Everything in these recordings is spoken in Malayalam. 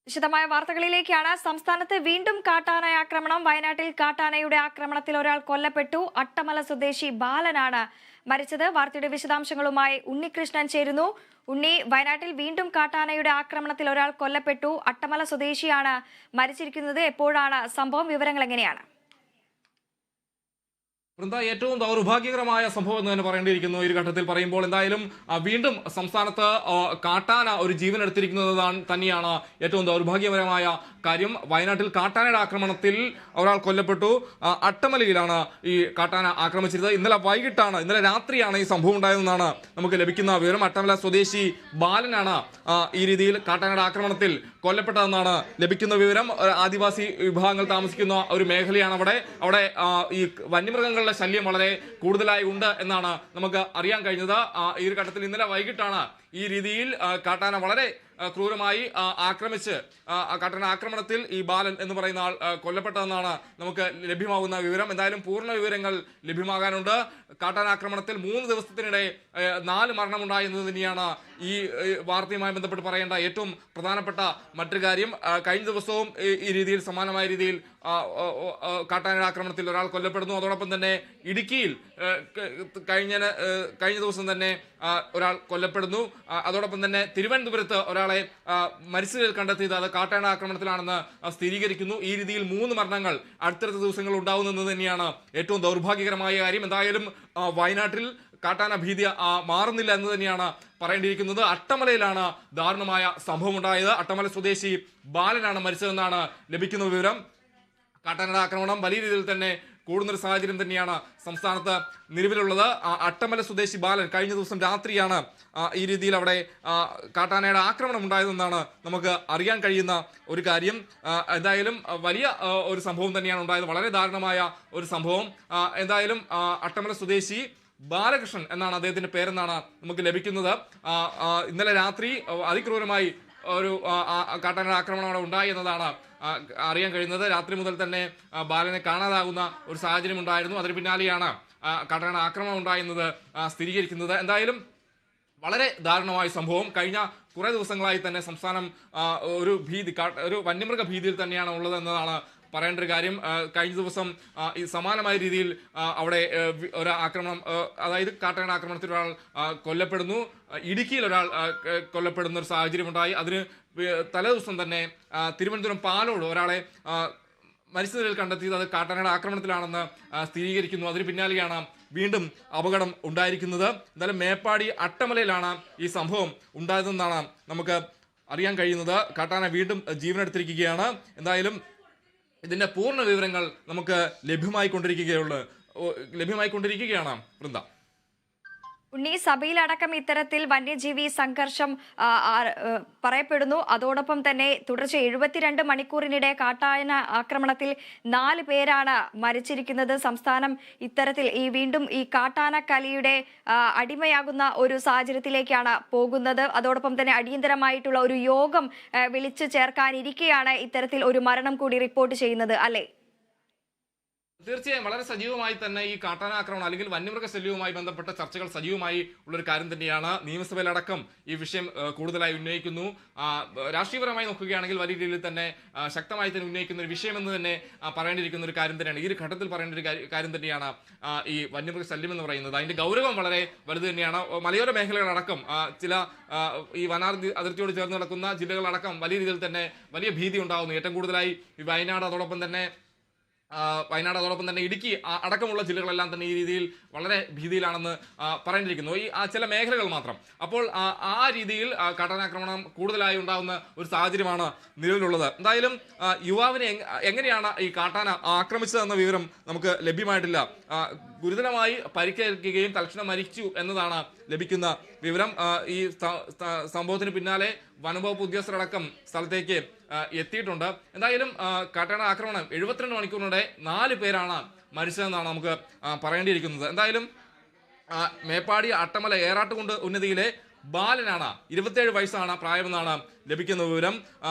വിശദമായ വാർത്തകളിലേക്കാണ്. സംസ്ഥാനത്ത് വീണ്ടും കാട്ടാന ആക്രമണം. വയനാട്ടിൽ കാട്ടാനയുടെ ആക്രമണത്തിൽ ഒരാൾ കൊല്ലപ്പെട്ടു. അട്ടമല സ്വദേശി ബാലനാണ് മരിച്ചത്. വാർത്തയുടെ വിശദാംശങ്ങളുമായി ഉണ്ണികൃഷ്ണൻ ചേരുന്നു. ഉണ്ണി, വയനാട്ടിൽ വീണ്ടും കാട്ടാനയുടെ ആക്രമണത്തിൽ ഒരാൾ കൊല്ലപ്പെട്ടു. അട്ടമല സ്വദേശിയാണ് മരിച്ചിരിക്കുന്നത്. എപ്പോഴാണ് സംഭവം? വിവരങ്ങൾ എങ്ങനെയാണ്? ഏറ്റവും ദൗർഭാഗ്യകരമായ സംഭവം എന്ന് തന്നെ പറയേണ്ടിയിരിക്കുന്നു ഈ ഘട്ടത്തിൽ പറയുമ്പോൾ. എന്തായാലും വീണ്ടും സംസ്ഥാനത്ത് കാട്ടാന ഒരു ജീവൻ എടുത്തിരിക്കുന്നത് തന്നെയാണ് ഏറ്റവും ദൗർഭാഗ്യകരമായ കാര്യം. വയനാട്ടിൽ കാട്ടാനയുടെ ആക്രമണത്തിൽ ഒരാൾ കൊല്ലപ്പെട്ടു. അട്ടമലയിലാണ് ഈ കാട്ടാന ആക്രമിച്ചിരുന്നത്. ഇന്നലെ രാത്രിയാണ് ഈ സംഭവം ഉണ്ടായതെന്നാണ് നമുക്ക് ലഭിക്കുന്ന വിവരം. അട്ടമല സ്വദേശി ബാലനാണ് ഈ രീതിയിൽ കാട്ടാനയുടെ ആക്രമണത്തിൽ കൊല്ലപ്പെട്ടതെന്നാണ് ലഭിക്കുന്ന വിവരം. ആദിവാസി വിഭാഗങ്ങൾ താമസിക്കുന്ന ഒരു മേഖലയാണ് അവിടെ ഈ വന്യമൃഗങ്ങളുടെ ശല്യം വളരെ കൂടുതലായി ഉണ്ട് എന്നാണ് നമുക്ക് അറിയാൻ കഴിഞ്ഞത്. ഈ ഒരു ഘട്ടത്തിൽ ഇന്നലെ വൈകിട്ടാണ് ഈ രീതിയിൽ കാട്ടാന വളരെ ക്രൂരമായി ആക്രമിച്ച് കാട്ടാന ആക്രമണത്തിൽ ഈ ബാലൻ എന്ന് പറയുന്ന ആൾ കൊല്ലപ്പെട്ടതെന്നാണ് നമുക്ക് ലഭ്യമാകുന്ന വിവരം. എന്തായാലും പൂർണ്ണ വിവരങ്ങൾ ലഭ്യമാകാനുണ്ട്. കാട്ടാന ആക്രമണത്തിൽ 3 ദിവസത്തിനിടെ 4 മരണമുണ്ടായി എന്ന് തന്നെയാണ് ഈ വാർത്തയുമായി ബന്ധപ്പെട്ട് പറയേണ്ട ഏറ്റവും പ്രധാനപ്പെട്ട മറ്റൊരു കാര്യം. കഴിഞ്ഞ ദിവസവും ഈ രീതിയിൽ സമാനമായ രീതിയിൽ കാട്ടാനയുടെ ആക്രമണത്തിൽ ഒരാൾ കൊല്ലപ്പെടുന്നു. അതോടൊപ്പം തന്നെ ഇടുക്കിയിൽ കഴിഞ്ഞ ദിവസം തന്നെ ഒരാൾ കൊല്ലപ്പെടുന്നു. അതോടൊപ്പം തന്നെ തിരുവനന്തപുരത്ത് ഒരാളെ മരിച്ചതിൽ കണ്ടെത്തിയത് അത് കാട്ടാന ആക്രമണത്തിലാണെന്ന് സ്ഥിരീകരിക്കുന്നു. ഈ രീതിയിൽ 3 മരണങ്ങൾ അടുത്തടുത്ത ദിവസങ്ങൾ ഉണ്ടാവുന്നത് തന്നെയാണ് ഏറ്റവും ദൗർഭാഗ്യകരമായ കാര്യം. എന്തായാലും വയനാട്ടിൽ കാട്ടാന ഭീതി മാറുന്നില്ല എന്ന് തന്നെയാണ് പറയേണ്ടിയിരിക്കുന്നത്. അട്ടമലയിലാണ് ദാരുണമായ സംഭവം ഉണ്ടായത്. അട്ടമല സ്വദേശി ബാലനാണ് മരിച്ചതെന്നാണ് ലഭിക്കുന്ന വിവരം. കാട്ടാനയുടെ ആക്രമണം വലിയ രീതിയിൽ തന്നെ കൂടുന്നൊരു സാഹചര്യം തന്നെയാണ് സംസ്ഥാനത്ത് നിലവിലുള്ളത്. അട്ടമല സ്വദേശി ബാലൻ കഴിഞ്ഞ ദിവസം രാത്രിയാണ് ഈ രീതിയിൽ അവിടെ കാട്ടാനയുടെ ആക്രമണം ഉണ്ടായതെന്നാണ് നമുക്ക് അറിയാൻ കഴിയുന്ന ഒരു കാര്യം. എന്തായാലും വലിയ ഒരു സംഭവം തന്നെയാണ് ഉണ്ടായത്. വളരെ ദാരുണമായ ഒരു സംഭവം. എന്തായാലും അട്ടമല സ്വദേശി ബാലകൃഷ്ണൻ എന്നാണ് അദ്ദേഹത്തിന്റെ പേരെന്നാണ് നമുക്ക് ലഭിക്കുന്നത്. ഇന്നലെ രാത്രി അതിക്രൂരമായി ഒരു കാട്ടാനയുടെ ആക്രമണം അവിടെ ഉണ്ടായി എന്നതാണ് അറിയാൻ കഴിയുന്നത്. രാത്രി മുതൽ തന്നെ ബാലനെ കാണാതാകുന്ന ഒരു സാഹചര്യം ഉണ്ടായിരുന്നു. അതിന് പിന്നാലെയാണ് കാട്ടാനയുടെ ആക്രമണം ഉണ്ടായെന്നത് സ്ഥിരീകരിക്കുന്നത്. എന്തായാലും വളരെ ദാരുണമായ സംഭവം. കഴിഞ്ഞ കുറേ ദിവസങ്ങളായി തന്നെ സംസ്ഥാനം ഒരു വന്യമൃഗ ഭീതിയിൽ തന്നെയാണ് ഉള്ളത് എന്നതാണ് പറയേണ്ട ഒരു കാര്യം. കഴിഞ്ഞ ദിവസം ഈ സമാനമായ രീതിയിൽ അവിടെ ഒരു ആക്രമണം, അതായത് കാട്ടാനയുടെ ആക്രമണത്തിൽ ഒരാൾ കൊല്ലപ്പെടുന്നു. ഇടുക്കിയിൽ ഒരാൾ കൊല്ലപ്പെടുന്ന ഒരു സാഹചര്യം ഉണ്ടായി. അതിന് തലേദിവസം തന്നെ തിരുവനന്തപുരം പാലോട് ഒരാളെ മരിച്ച നിലയിൽ കണ്ടെത്തിയത് അത് കാട്ടാനയുടെ ആക്രമണത്തിലാണെന്ന് സ്ഥിരീകരിക്കുന്നു. അതിന് പിന്നാലെയാണ് വീണ്ടും അപകടം ഉണ്ടായിരിക്കുന്നത്. എന്തായാലും മേപ്പാടി അട്ടമലയിലാണ് ഈ സംഭവം ഉണ്ടായതെന്നാണ് നമുക്ക് അറിയാൻ കഴിയുന്നത്. കാട്ടാന വീണ്ടും ജീവനെടുത്തിരിക്കുകയാണ്. എന്തായാലും ഇതിന്റെ പൂർണ്ണ വിവരങ്ങൾ നമുക്ക് ലഭ്യമായിക്കൊണ്ടിരിക്കുകയാണ് വൃന്ദ. ഉണ്ണി, സഭയിലടക്കം ഇത്തരത്തിൽ വന്യജീവി സംഘർഷം പറയപ്പെടുന്നു. അതോടൊപ്പം തന്നെ തുടർച്ച 72 മണിക്കൂറിനിടെ കാട്ടാന ആക്രമണത്തിൽ 4 പേരാണ് മരിച്ചിരിക്കുന്നത്. സംസ്ഥാനം ഇത്തരത്തിൽ വീണ്ടും ഈ കാട്ടാന കലിയുടെ അടിമയാകുന്ന ഒരു സാഹചര്യത്തിലേക്കാണ് പോകുന്നത്. അതോടൊപ്പം തന്നെ അടിയന്തരമായിട്ടുള്ള ഒരു യോഗം വിളിച്ചു ചേർക്കാനിരിക്കെയാണ് ഇത്തരത്തിൽ ഒരു മരണം കൂടി റിപ്പോർട്ട് ചെയ്യുന്നത്, അല്ലേ? തീർച്ചയായും വളരെ സജീവമായി തന്നെ ഈ കാട്ടാന ആക്രമണം അല്ലെങ്കിൽ വന്യമൃഗ ശല്യവുമായി ബന്ധപ്പെട്ട ചർച്ചകൾ സജീവമായി ഉള്ളൊരു കാര്യം തന്നെയാണ്. നിയമസഭയിലടക്കം ഈ വിഷയം കൂടുതലായി ഉന്നയിക്കുന്നു. രാഷ്ട്രീയപരമായി നോക്കുകയാണെങ്കിൽ വലിയ രീതിയിൽ തന്നെ ശക്തമായി തന്നെ ഉന്നയിക്കുന്ന ഒരു വിഷയമെന്ന് തന്നെ പറയേണ്ടിയിരിക്കുന്ന ഒരു കാര്യം തന്നെയാണ്. ഈ ഒരു ഘട്ടത്തിൽ പറയേണ്ട ഒരു കാര്യം തന്നെയാണ് ഈ വന്യമൃഗ ശല്യം എന്ന് പറയുന്നത്. അതിന്റെ ഗൗരവം വളരെ വലുത് തന്നെയാണ്. മലയോര മേഖലകളടക്കം ചില ഈ അതിർത്തിയോട് ചേർന്ന് നടക്കുന്ന ജില്ലകളടക്കം വലിയ രീതിയിൽ തന്നെ വലിയ ഭീതി ഉണ്ടാകുന്നു. ഏറ്റവും കൂടുതലായി ഈ വയനാട്, അതോടൊപ്പം തന്നെ ഇടുക്കി അടക്കമുള്ള ജില്ലകളെല്ലാം തന്നെ ഈ രീതിയിൽ വളരെ ഭീതിയിലാണെന്ന് പറയേണ്ടിയിരിക്കുന്നു. ഈ ചില മേഖലകൾ മാത്രം. അപ്പോൾ ആ രീതിയിൽ കാട്ടാനാക്രമണം കൂടുതലായി ഉണ്ടാകുന്ന ഒരു സാഹചര്യമാണ് നിലവിലുള്ളത്. എന്തായാലും യുവാവിനെ എങ്ങനെയാണ് ഈ കാട്ടാന ആക്രമിച്ചതെന്ന വിവരം നമുക്ക് ലഭ്യമായിട്ടില്ല. ഗുരുതരമായി പരിക്കേൽക്കുകയും തൽക്ഷണം മരിച്ചു എന്നതാണ് ലഭിക്കുന്ന വിവരം. ഈ സംഭവത്തിന് പിന്നാലെ വനംവകുപ്പ് ഉദ്യോഗസ്ഥരടക്കം സ്ഥലത്തേക്ക് എത്തിയിട്ടുണ്ട്. എന്തായാലും കാട്ടാന ആക്രമണം 72 മണിക്കൂറിനിടെ 4 പേരാണ് മരിച്ചതെന്നാണ് നമുക്ക് പറയേണ്ടിയിരിക്കുന്നത്. എന്തായാലും മേപ്പാടി അട്ടമല ഏറാട്ടുകുണ്ട് ഉന്നതിയിലെ ബാലനാണ്, 27 വയസ്സാണ് പ്രായമെന്നാണ് ലഭിക്കുന്ന വിവരം.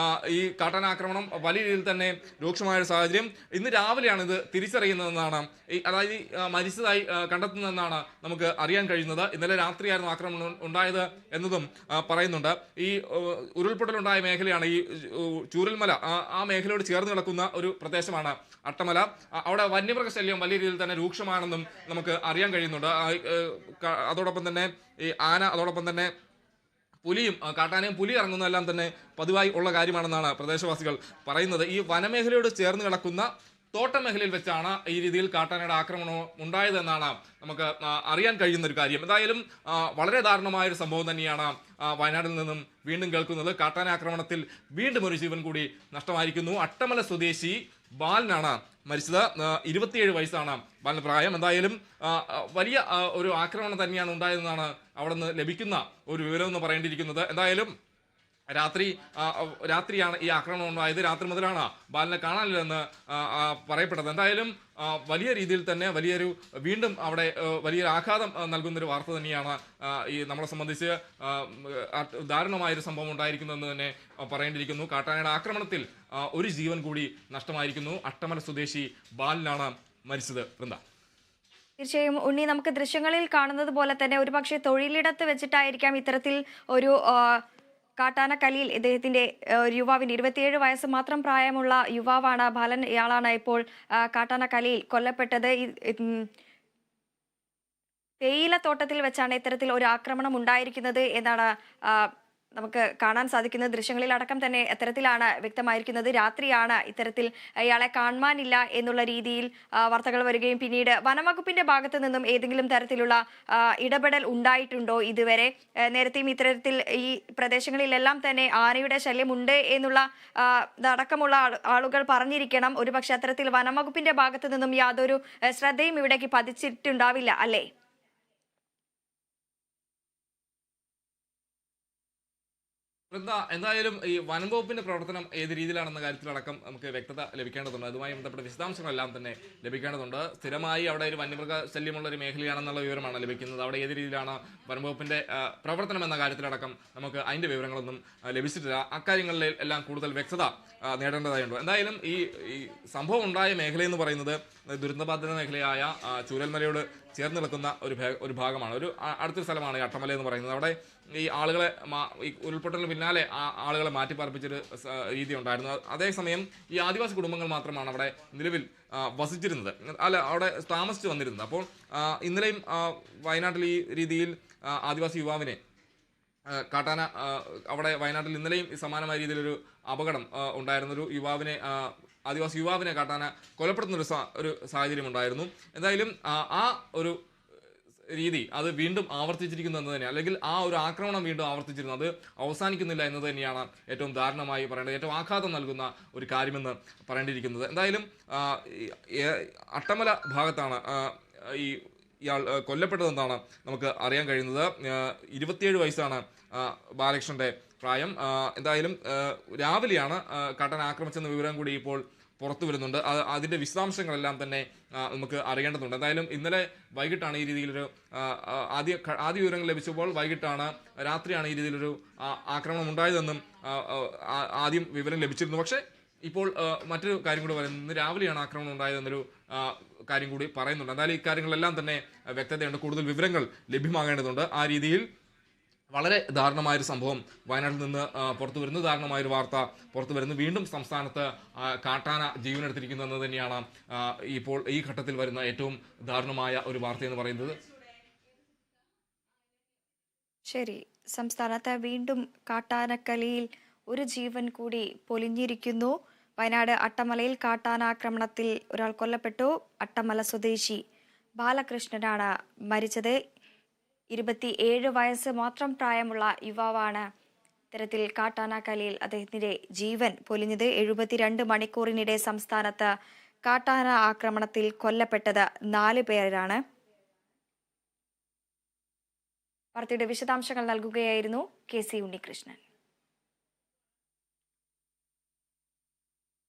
ഈ കാട്ടാന ആക്രമണം വലിയ രീതിയിൽ തന്നെ രൂക്ഷമായ ഒരു സാഹചര്യം. ഇന്ന് രാവിലെയാണ് ഇത് തിരിച്ചറിയുന്നതെന്നാണ് അതായത് മരിച്ചതായി കണ്ടെത്തുന്നതെന്നാണ് നമുക്ക് അറിയാൻ കഴിയുന്നത്. ഇന്നലെ രാത്രിയായിരുന്നു ആക്രമണം ഉണ്ടായത് എന്നതും പറയുന്നുണ്ട്. ഈ ഉരുൾപൊട്ടലുണ്ടായ മേഖലയാണ് ഈ ചൂരൽമല, ആ മേഖലയോട് ചേർന്ന് കിടക്കുന്ന ഒരു പ്രദേശമാണ് അട്ടമല. അവിടെ വന്യമൃഗശല്യം വലിയ രീതിയിൽ തന്നെ രൂക്ഷമാണെന്നും നമുക്ക് അറിയാൻ കഴിയുന്നുണ്ട്. അതോടൊപ്പം തന്നെ ഈ ആന, അതോടൊപ്പം തന്നെ പുലിയും കാട്ടാനയും പുലി ഇറങ്ങുന്നതെല്ലാം തന്നെ പതിവായി ഉള്ള കാര്യമാണെന്നാണ് പ്രദേശവാസികൾ പറയുന്നത്. ഈ വനമേഖലയോട് ചേർന്ന് കിടക്കുന്ന തോട്ടമേഖലയിൽ വെച്ചാണ് ഈ രീതിയിൽ കാട്ടാനയുടെ ആക്രമണം ഉണ്ടായതെന്നാണ് നമുക്ക് അറിയാൻ കഴിയുന്ന ഒരു കാര്യം. എന്തായാലും വളരെ ദാരുണമായ ഒരു സംഭവം തന്നെയാണ് വയനാട്ടിൽ നിന്നും വീണ്ടും കേൾക്കുന്നത്. കാട്ടാന ആക്രമണത്തിൽ വീണ്ടും ഒരു ജീവൻ കൂടി നഷ്ടമായിരിക്കുന്നു. അട്ടമല സ്വദേശി ബാലനാണ് മരിച്ചത്. 27 വയസ്സാണ് ബാലന് പ്രായം. എന്തായാലും വലിയ ഒരു ആക്രമണം തന്നെയാണ് ഉണ്ടായതെന്നാണ് അവിടെ നിന്ന് ലഭിക്കുന്ന ഒരു വിവരം എന്ന് പറയേണ്ടിയിരിക്കുന്നത്. എന്തായാലും രാത്രിയാണ് ഈ ആക്രമണം ഉണ്ടായത്. രാത്രി മുതലാണ് ബാലനെ കാണാനില്ലെന്ന് പറയപ്പെട്ടത്. എന്തായാലും വലിയ രീതിയിൽ തന്നെ വീണ്ടും അവിടെ വലിയൊരു ആഘാതം നൽകുന്നൊരു വാർത്ത തന്നെയാണ് ഈ നമ്മളെ സംബന്ധിച്ച് ദാരുണമായൊരു സംഭവം ഉണ്ടായിരിക്കുന്നതെന്ന് തന്നെ പറയേണ്ടിയിരിക്കുന്നു. കാട്ടാനയുടെ ആക്രമണത്തിൽ ഒരു ജീവൻ കൂടി നഷ്ടമായിരിക്കുന്നു. അട്ടമല സ്വദേശി ബാലനാണ് മരിച്ചത്. വൃന്ദ. തീർച്ചയായും ഉണ്ണി, നമുക്ക് ദൃശ്യങ്ങളിൽ കാണുന്നത് പോലെ തന്നെ ഒരുപക്ഷെ തൊഴിലിടത്ത് വെച്ചിട്ടായിരിക്കാം ഇത്തരത്തിൽ ഒരു കാട്ടാന കലിയിൽ ഇദ്ദേഹത്തിന്റെ യുവാവിന്റെ 27 വയസ്സ് മാത്രം പ്രായമുള്ള യുവാവാണ് ബാലൻ. ഇയാളാണ് ഇപ്പോൾ കാട്ടാന കലിയിൽ കൊല്ലപ്പെട്ടത്. തേയിലത്തോട്ടത്തിൽ വെച്ചാണ് ഇത്തരത്തിൽ ഒരു ആക്രമണം ഉണ്ടായിരിക്കുന്നത് എന്നാണ് നമുക്ക് കാണാൻ സാധിക്കുന്നത്. ദൃശ്യങ്ങളിലടക്കം തന്നെ എത്തരത്തിലാണ് വ്യക്തമായിരിക്കുന്നത്. രാത്രിയാണ് ഇത്തരത്തിൽ ഇയാളെ കാണുവാനില്ല എന്നുള്ള രീതിയിൽ വാർത്തകൾ വരികയും പിന്നീട് വനംവകുപ്പിന്റെ ഭാഗത്ത് നിന്നും ഏതെങ്കിലും തരത്തിലുള്ള ഇടപെടൽ ഉണ്ടായിട്ടുണ്ടോ ഇതുവരെ? നേരത്തെയും ഇത്തരത്തിൽ ഈ പ്രദേശങ്ങളിലെല്ലാം തന്നെ ആനയുടെ ശല്യമുണ്ട് എന്നുള്ള അടക്കമുള്ള ആളുകൾ പറഞ്ഞിരിക്കണം. ഒരുപക്ഷെ അത്തരത്തിൽ വനംവകുപ്പിന്റെ ഭാഗത്ത് നിന്നും യാതൊരു ശ്രദ്ധയും ഇവിടേക്ക് പതിച്ചിട്ടുണ്ടാവില്ല, അല്ലേ? വൃന്ദ, എന്തായാലും ഈ വനം വകുപ്പിന്റെ പ്രവർത്തനം ഏത് രീതിയിലാണെന്ന കാര്യത്തിലടക്കം നമുക്ക് വ്യക്തത ലഭിക്കേണ്ടതുണ്ട്. അതുമായി ബന്ധപ്പെട്ട വിശദാംശങ്ങളെല്ലാം തന്നെ ലഭിക്കേണ്ടതുണ്ട്. സ്ഥിരമായി അവിടെ ഒരു വന്യമൃഗ ശല്യമുള്ള ഒരു മേഖലയാണെന്നുള്ള വിവരമാണ് ലഭിക്കുന്നത്. അവിടെ ഏത് രീതിയിലാണ് വനം വകുപ്പിന്റെ പ്രവർത്തനം എന്ന കാര്യത്തിലടക്കം നമുക്ക് അതിന്റെ വിവരങ്ങളൊന്നും ലഭിച്ചിട്ടില്ല. അക്കാര്യങ്ങളിൽ എല്ലാം കൂടുതൽ വ്യക്തത നേടേണ്ടതായുണ്ട്. എന്തായാലും ഈ സംഭവം ഉണ്ടായ മേഖലയെന്ന് പറയുന്നത് ദുരന്തബാധിത മേഖലയായ ചൂരൽമലയോട് ചേർന്ന് നിൽക്കുന്ന ഒരു ഭാഗമാണ്. അടുത്തൊരു സ്ഥലമാണ് ഈ അട്ടമല എന്ന് പറയുന്നത്. അവിടെ ഈ ആളുകളെ ഈ ഉരുൾപൊട്ടലിന് പിന്നാലെ ആളുകളെ മാറ്റിപ്പാർപ്പിച്ചൊരു രീതി ഉണ്ടായിരുന്നു. അതേസമയം ഈ ആദിവാസി കുടുംബങ്ങൾ മാത്രമാണ് അവിടെ നിലവിൽ വസിച്ചിരുന്നത്, അവിടെ താമസിച്ച് വന്നിരുന്നത്. അപ്പോൾ ഇന്നലെയും വയനാട്ടിൽ ഈ രീതിയിൽ ആദിവാസി യുവാവിനെ കാട്ടാന അവിടെ വയനാട്ടിൽ ഇന്നലെയും സമാനമായ രീതിയിലൊരു അപകടം ഉണ്ടായിരുന്നൊരു ആദിവാസി യുവാവിനെ കാട്ടാന കൊലപ്പെടുത്തുന്ന ഒരു സാഹചര്യം ഉണ്ടായിരുന്നു. എന്തായാലും ആ ഒരു രീതി അത് വീണ്ടും ആവർത്തിച്ചിരിക്കുന്നു എന്ന് തന്നെ, അല്ലെങ്കിൽ ആ ഒരു ആക്രമണം വീണ്ടും ആവർത്തിച്ചിരുന്നു, അത് അവസാനിക്കുന്നില്ല എന്ന് തന്നെയാണ് ഏറ്റവും ദാരുണമായി പറയേണ്ടത്, ഏറ്റവും ആഘാതം നൽകുന്ന ഒരു കാര്യമെന്ന് പറയേണ്ടിയിരിക്കുന്നത്. എന്തായാലും അട്ടമല ഭാഗത്താണ് ഇയാൾ കൊല്ലപ്പെട്ടതെന്നാണ് നമുക്ക് അറിയാൻ കഴിയുന്നത്. 27 വയസ്സാണ് ബാലകൃഷ്ണന്റെ പ്രായം. എന്തായാലും രാവിലെയാണ് കാട്ടാന ആക്രമിച്ചെന്ന വിവരം കൂടി ഇപ്പോൾ പുറത്തു വരുന്നുണ്ട്. അതിന്റെ വിശദാംശങ്ങളെല്ലാം തന്നെ നമുക്ക് അറിയേണ്ടതുണ്ട്. എന്തായാലും ഇന്നലെ വൈകിട്ടാണ് ഈ രീതിയിലൊരു ആദ്യ വിവരങ്ങൾ ലഭിച്ചപ്പോൾ രാത്രിയാണ് ഈ രീതിയിലൊരു ആക്രമണം ഉണ്ടായതെന്നും ആദ്യം വിവരം ലഭിച്ചിരുന്നു. പക്ഷേ ഇപ്പോൾ മറ്റൊരു കാര്യം കൂടി പറയുന്നത്, ഇന്ന് രാവിലെയാണ് ആക്രമണം ഉണ്ടായതെന്നൊരു കാര്യം കൂടി പറയുന്നുണ്ട്. എന്തായാലും ഈ കാര്യങ്ങളെല്ലാം തന്നെ വ്യക്തതയുണ്ട്. കൂടുതൽ വിവരങ്ങൾ ലഭ്യമാകേണ്ടതുണ്ട്. ആ രീതിയിൽ വളരെ ദാരുണമായൊരു സംഭവം വയനാട്ടിൽ നിന്ന് പുറത്തു വരുന്നു, ദാരുണമായൊരു വാർത്ത പുറത്തു വരുന്നു. വീണ്ടും സംസ്ഥാനത്ത് കാട്ടാന ജീവനെടുത്തിരിക്കുന്നു എന്ന് തന്നെയാണ് ഇപ്പോൾ ഈ ഘട്ടത്തിൽ വരുന്ന ഏറ്റവും ദാരുണമായ ഒരു വാർത്ത എന്ന് പറയുന്നത്. ശരി, സംസ്ഥാനത്ത് വീണ്ടും കാട്ടാനക്കലിയിൽ ഒരു ജീവൻ കൂടി പൊലിഞ്ഞിരിക്കുന്നു. വയനാട് അട്ടമലയിൽ കാട്ടാനാക്രമണത്തിൽ ഒരാൾ കൊല്ലപ്പെട്ടു. അട്ടമല സ്വദേശി ബാലകൃഷ്ണനാണ് മരിച്ചത്. 27 വയസ്സ് മാത്രം പ്രായമുള്ള യുവാവാണ് ഇത്തരത്തിൽ കാട്ടാനക്കലിയിൽ അദ്ദേഹത്തിന്റെ ജീവൻ പൊലിഞ്ഞത്. 72 മണിക്കൂറിനിടെ സംസ്ഥാനത്ത് കാട്ടാന ആക്രമണത്തിൽ കൊല്ലപ്പെട്ടത് 4 പേരാണ്. വാർത്തയുടെ വിശദാംശങ്ങൾ നൽകുകയായിരുന്നു KC ഉണ്ണികൃഷ്ണൻ.